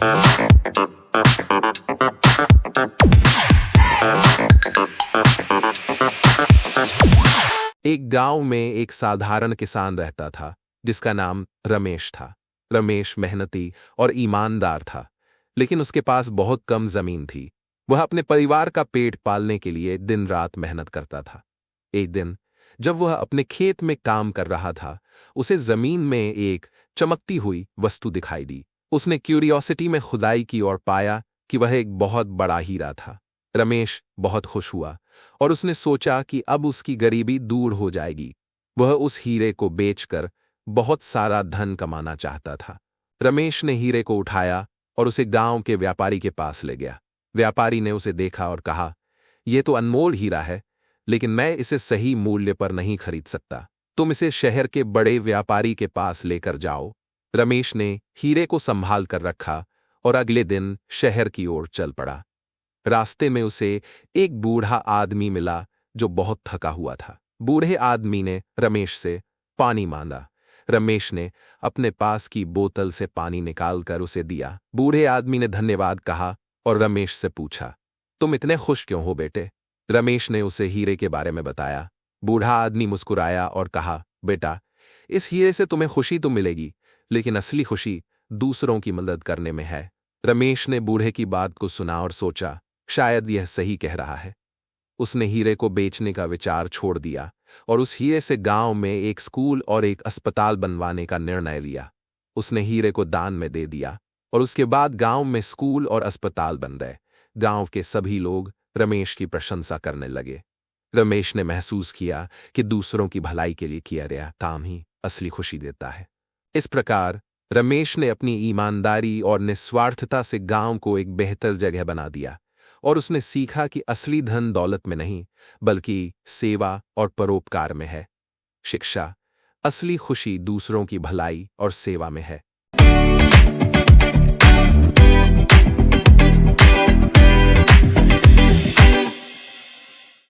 एक गांव में एक साधारण किसान रहता था जिसका नाम रमेश था। रमेश मेहनती और ईमानदार था, लेकिन उसके पास बहुत कम जमीन थी। वह अपने परिवार का पेट पालने के लिए दिन रात मेहनत करता था। एक दिन जब वह अपने खेत में काम कर रहा था, उसे जमीन में एक चमकती हुई वस्तु दिखाई दी। उसने क्यूरियोसिटी में खुदाई की और पाया कि वह एक बहुत बड़ा हीरा था। रमेश बहुत खुश हुआ और उसने सोचा कि अब उसकी गरीबी दूर हो जाएगी। वह उस हीरे को बेचकर बहुत सारा धन कमाना चाहता था। रमेश ने हीरे को उठाया और उसे गांव के व्यापारी के पास ले गया। व्यापारी ने उसे देखा और कहा, यह तो अनमोल हीरा है, लेकिन मैं इसे सही मूल्य पर नहीं खरीद सकता। तुम इसे शहर के बड़े व्यापारी के पास लेकर जाओ। रमेश ने हीरे को संभाल कर रखा और अगले दिन शहर की ओर चल पड़ा। रास्ते में उसे एक बूढ़ा आदमी मिला जो बहुत थका हुआ था। बूढ़े आदमी ने रमेश से पानी मांगा। रमेश ने अपने पास की बोतल से पानी निकालकर उसे दिया। बूढ़े आदमी ने धन्यवाद कहा और रमेश से पूछा, तुम इतने खुश क्यों हो बेटे? रमेश ने उसे हीरे के बारे में बताया। बूढ़ा आदमी मुस्कुराया और कहा, बेटा, इस हीरे से तुम्हें खुशी तो मिलेगी, लेकिन असली खुशी दूसरों की मदद करने में है। रमेश ने बूढ़े की बात को सुना और सोचा, शायद यह सही कह रहा है। उसने हीरे को बेचने का विचार छोड़ दिया और उस हीरे से गांव में एक स्कूल और एक अस्पताल बनवाने का निर्णय लिया। उसने हीरे को दान में दे दिया और उसके बाद गांव में स्कूल और अस्पताल बन गए। गांव के सभी लोग रमेश की प्रशंसा करने लगे। रमेश ने महसूस किया कि दूसरों की भलाई के लिए किया गया काम ही असली खुशी देता है। इस प्रकार रमेश ने अपनी ईमानदारी और निस्वार्थता से गांव को एक बेहतर जगह बना दिया और उसने सीखा कि असली धन दौलत में नहीं, बल्कि सेवा और परोपकार में है। शिक्षा, असली खुशी दूसरों की भलाई और सेवा में है।